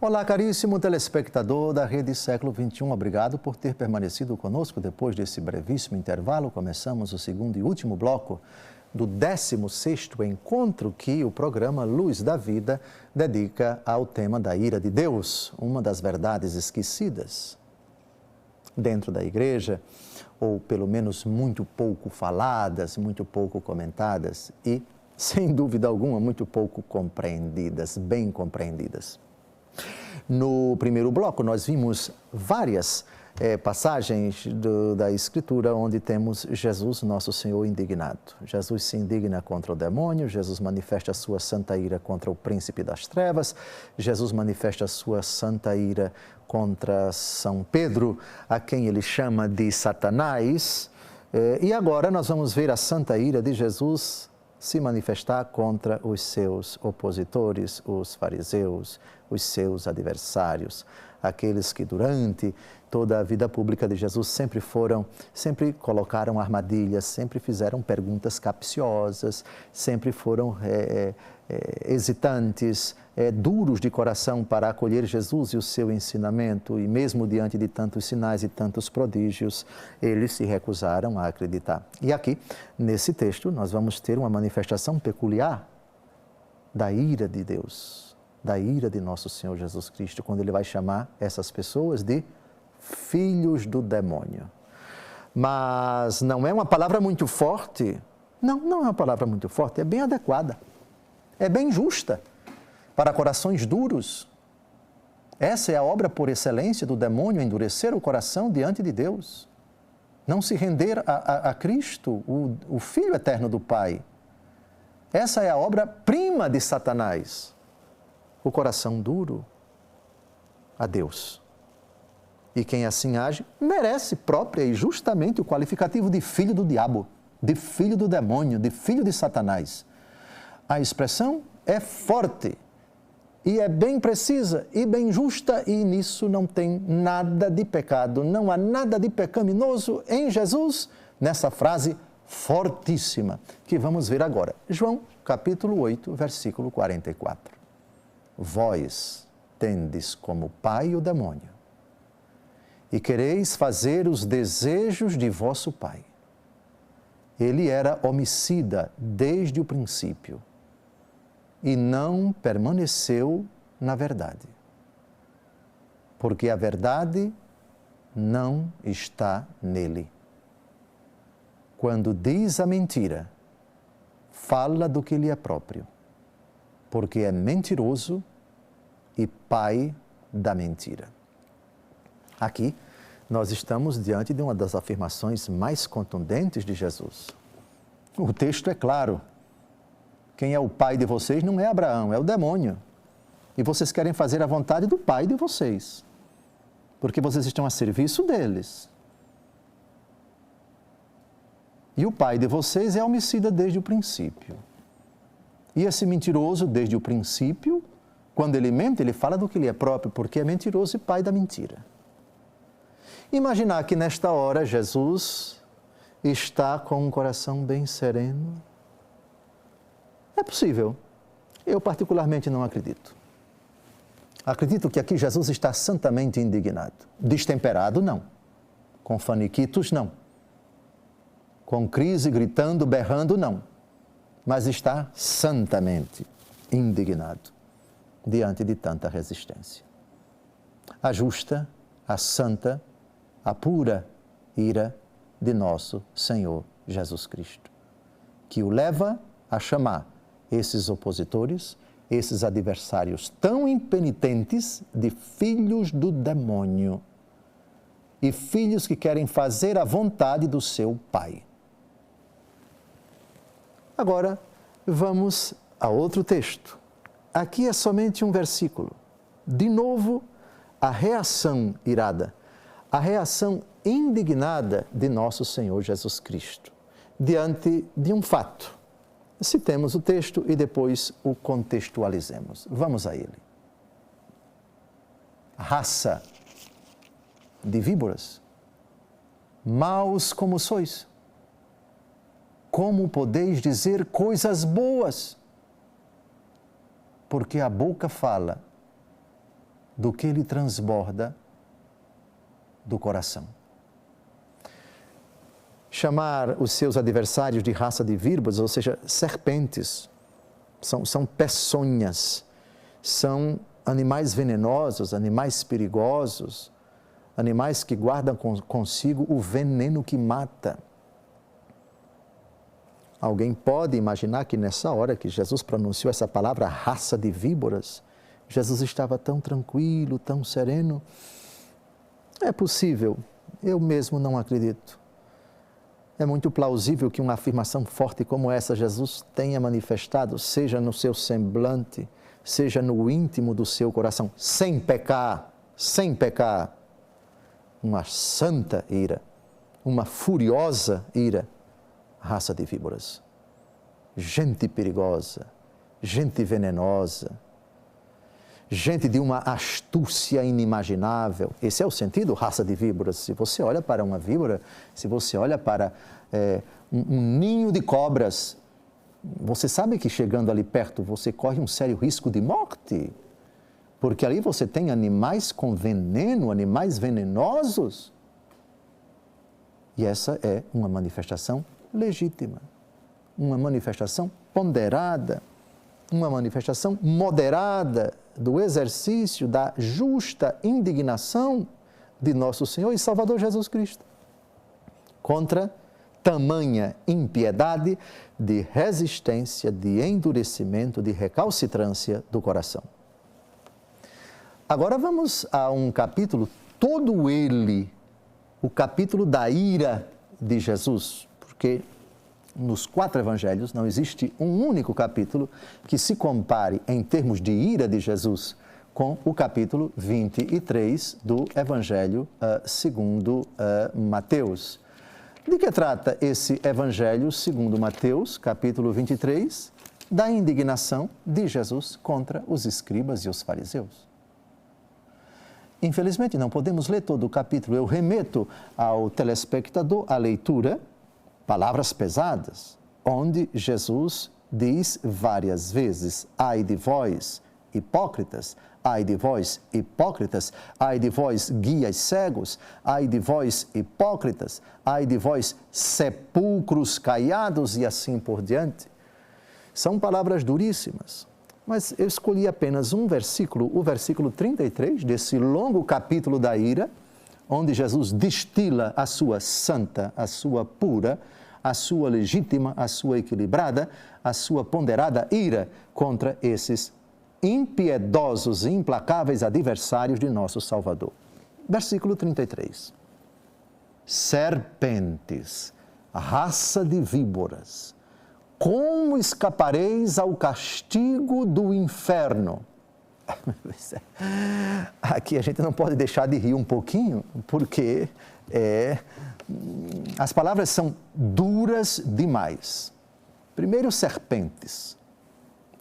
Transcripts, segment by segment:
Olá, caríssimo telespectador da Rede Século XXI. Obrigado por ter permanecido conosco. Depois desse brevíssimo intervalo, começamos o segundo e último bloco do 16º encontro que o programa Luz da Vida dedica ao tema da ira de Deus, uma das verdades esquecidas dentro da igreja, ou pelo menos muito pouco faladas, muito pouco comentadas e, sem dúvida alguma, muito pouco compreendidas, bem compreendidas. No primeiro bloco, nós vimos várias passagens da Escritura onde temos Jesus, nosso Senhor, indignado. Jesus se indigna contra o demônio, Jesus manifesta a sua santa ira contra o príncipe das trevas, Jesus manifesta a sua santa ira contra São Pedro, a quem ele chama de Satanás. E agora nós vamos ver a santa ira de Jesus se manifestar contra os seus opositores, os fariseus, os seus adversários, aqueles que durante toda a vida pública de Jesus sempre colocaram armadilhas, sempre fizeram perguntas capciosas, sempre foram hesitantes, duros de coração para acolher Jesus e o seu ensinamento, e mesmo diante de tantos sinais e tantos prodígios, eles se recusaram a acreditar. E aqui, nesse texto, nós vamos ter uma manifestação peculiar da ira de Deus, da ira de nosso Senhor Jesus Cristo, quando ele vai chamar essas pessoas de filhos do demônio. Mas não é uma palavra muito forte? Não é uma palavra muito forte, é bem adequada, é bem justa para corações duros. Essa é a obra por excelência do demônio, endurecer o coração diante de Deus, não se render a Cristo, o Filho eterno do Pai. Essa é a obra-prima de Satanás, o coração duro a Deus. E quem assim age merece própria e justamente o qualificativo de filho do diabo, de filho do demônio, de filho de Satanás. A expressão é forte e é bem precisa e bem justa, e nisso não tem nada de pecado, não há nada de pecaminoso em Jesus, nessa frase fortíssima que vamos ver agora. João, capítulo 8, versículo 44. Vós tendes como pai o demônio, e quereis fazer os desejos de vosso pai. Ele era homicida desde o princípio e não permaneceu na verdade, porque a verdade não está nele. Quando diz a mentira, fala do que lhe é próprio, porque é mentiroso e pai da mentira. Aqui, nós estamos diante de uma das afirmações mais contundentes de Jesus. O texto é claro. Quem é o pai de vocês não é Abraão, é o demônio. E vocês querem fazer a vontade do pai de vocês, porque vocês estão a serviço deles. E o pai de vocês é homicida desde o princípio. E esse mentiroso, desde o princípio, quando ele mente, ele fala do que lhe é próprio, porque é mentiroso e pai da mentira. Imaginar que nesta hora Jesus está com um coração bem sereno. É possível. Eu particularmente não acredito. Acredito que aqui Jesus está santamente indignado. Destemperado, não. Com faniquitos, não. Com crise, gritando, berrando, não. Mas está santamente indignado diante de tanta resistência. A justa, a santa, a pura ira de nosso Senhor Jesus Cristo, que o leva a chamar esses opositores, esses adversários tão impenitentes, de filhos do demônio e filhos que querem fazer a vontade do seu pai. Agora, vamos a outro texto. Aqui é somente um versículo. De novo, a reação irada, a reação indignada de nosso Senhor Jesus Cristo, diante de um fato. Citemos o texto e depois o contextualizemos. Vamos a ele. Raça de víboras, maus como sois, como podeis dizer coisas boas? Porque a boca fala do que lhe transborda do coração. Chamar os seus adversários de raça de víboras, ou seja, serpentes, são peçonhas, são animais venenosos, animais perigosos, animais que guardam consigo o veneno que mata. Alguém pode imaginar que nessa hora que Jesus pronunciou essa palavra, raça de víboras, Jesus estava tão tranquilo, tão sereno? É possível, eu mesmo não acredito. É muito plausível que uma afirmação forte como essa Jesus tenha manifestado, seja no seu semblante, seja no íntimo do seu coração, sem pecar, uma santa ira, uma furiosa ira, raça de víboras, gente perigosa, gente venenosa, gente de uma astúcia inimaginável. Esse é o sentido, raça de víboras. Se você olha para uma víbora, se você olha para um ninho de cobras, você sabe que chegando ali perto você corre um sério risco de morte, porque ali você tem animais com veneno, animais venenosos. E essa é uma manifestação legítima, uma manifestação ponderada, uma manifestação moderada do exercício da justa indignação de nosso Senhor e Salvador Jesus Cristo contra tamanha impiedade de resistência, de endurecimento, de recalcitrância do coração. Agora vamos a um capítulo, todo ele, o capítulo da ira de Jesus, porque nos 4 evangelhos não existe um único capítulo que se compare em termos de ira de Jesus com o capítulo 23 do Evangelho segundo Mateus. De que trata esse Evangelho segundo Mateus, capítulo 23? Da indignação de Jesus contra os escribas e os fariseus. Infelizmente, não podemos ler todo o capítulo. Eu remeto ao telespectador a leitura, palavras pesadas, onde Jesus diz várias vezes: ai de vós, hipócritas, ai de vós, hipócritas, ai de vós, guias cegos, ai de vós, hipócritas, ai de vós, sepulcros caiados e assim por diante. São palavras duríssimas. Mas eu escolhi apenas um versículo, o versículo 33, desse longo capítulo da ira, onde Jesus destila a sua santa, a sua pura, a sua legítima, a sua equilibrada, a sua ponderada ira contra esses impiedosos e implacáveis adversários de nosso Salvador. Versículo 33. Serpentes, raça de víboras, como escapareis ao castigo do inferno? Aqui a gente não pode deixar de rir um pouquinho, porque as palavras são duras demais. Primeiro, serpentes,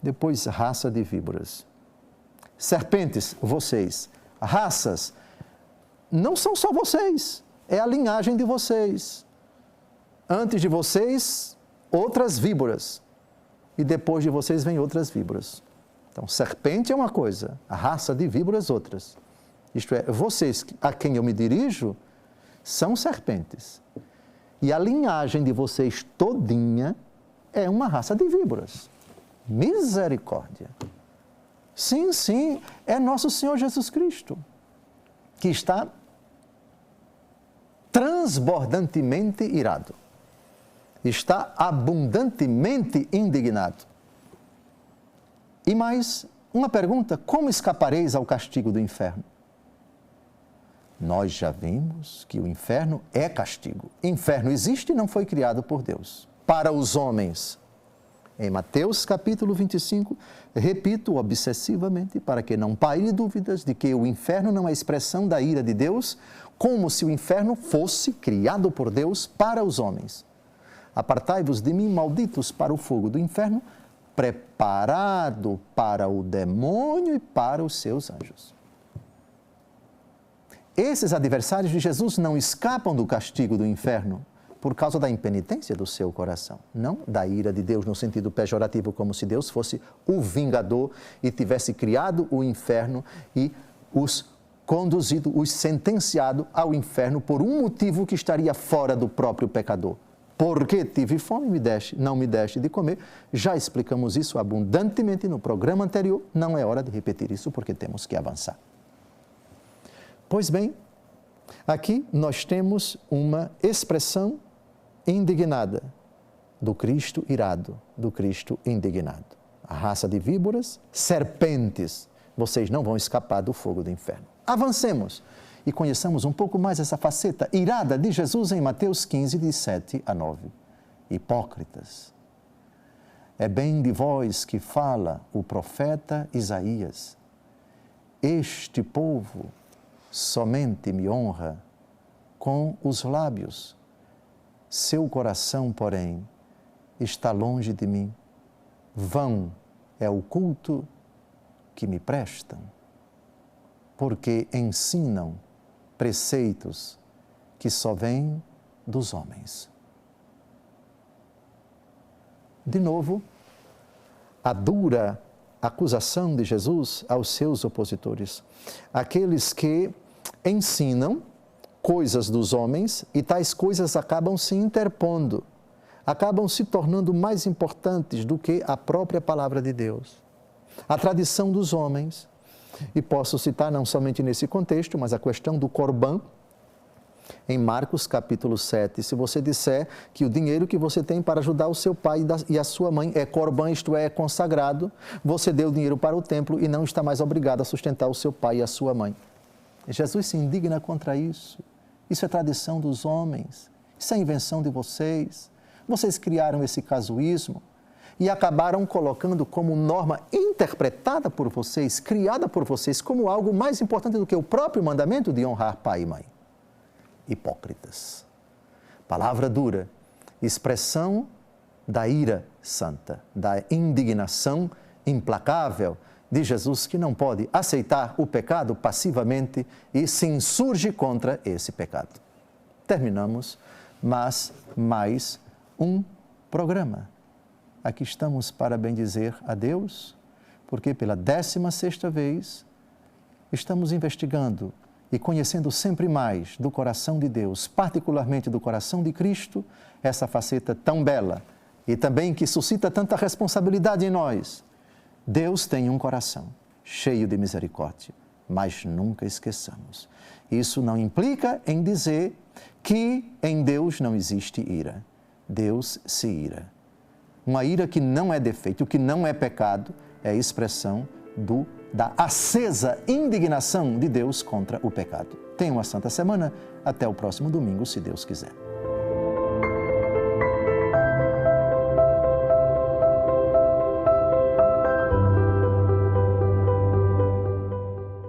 depois, raça de víboras. Serpentes, vocês. Raças, não são só vocês, é a linhagem de vocês. Antes de vocês, outras víboras, e depois de vocês vêm outras víboras. Então, serpente é uma coisa, a raça de víboras outras. Isto é, vocês a quem eu me dirijo são serpentes. E a linhagem de vocês todinha é uma raça de víboras. Misericórdia. Sim, sim, é nosso Senhor Jesus Cristo, que está transbordantemente irado. Está abundantemente indignado. E mais uma pergunta: como escapareis ao castigo do inferno? Nós já vimos que o inferno é castigo. Inferno existe e não foi criado por Deus. Para os homens. Em Mateus capítulo 25, repito obsessivamente, para que não paire dúvidas de que o inferno não é expressão da ira de Deus, como se o inferno fosse criado por Deus para os homens. Apartai-vos de mim, malditos, para o fogo do inferno, preparado para o demônio e para os seus anjos. Esses adversários de Jesus não escapam do castigo do inferno por causa da impenitência do seu coração, não da ira de Deus no sentido pejorativo, como se Deus fosse o vingador e tivesse criado o inferno e os conduzido, os sentenciado ao inferno por um motivo que estaria fora do próprio pecador. Porque tive fome, não me deste de comer. Já explicamos isso abundantemente no programa anterior. Não é hora de repetir isso porque temos que avançar. Pois bem, aqui nós temos uma expressão indignada do Cristo irado, do Cristo indignado. A raça de víboras, serpentes, vocês não vão escapar do fogo do inferno. Avancemos e conheçamos um pouco mais essa faceta irada de Jesus em Mateus 15, de 7 a 9. Hipócritas, é bem de vós que fala o profeta Isaías. Este povo somente me honra com os lábios. Seu coração, porém, está longe de mim. Vão é o culto que me prestam, porque ensinam preceitos que só vêm dos homens. De novo, a dura acusação de Jesus aos seus opositores, aqueles que ensinam coisas dos homens e tais coisas acabam se interpondo, acabam se tornando mais importantes do que a própria palavra de Deus, a tradição dos homens. E posso citar não somente nesse contexto, mas a questão do Corban, em Marcos capítulo 7. Se você disser que o dinheiro que você tem para ajudar o seu pai e a sua mãe é Corban, isto é consagrado, você deu dinheiro para o templo e não está mais obrigado a sustentar o seu pai e a sua mãe. Jesus se indigna contra isso. Isso é tradição dos homens, isso é invenção de vocês. Vocês criaram esse casuísmo e acabaram colocando como norma interpretada por vocês, criada por vocês, como algo mais importante do que o próprio mandamento de honrar pai e mãe. Hipócritas. Palavra dura, expressão da ira santa, da indignação implacável de Jesus, que não pode aceitar o pecado passivamente e se insurge contra esse pecado. Terminamos, mas mais um programa. Aqui estamos para bendizer a Deus, porque pela 16ª vez estamos investigando e conhecendo sempre mais do coração de Deus, particularmente do coração de Cristo, essa faceta tão bela e também que suscita tanta responsabilidade em nós. Deus tem um coração cheio de misericórdia, mas nunca esqueçamos. Isso não implica em dizer que em Deus não existe ira. Deus se ira. Uma ira que não é defeito, que não é pecado, é expressão da acesa indignação de Deus contra o pecado. Tenha uma santa semana. Até o próximo domingo, se Deus quiser.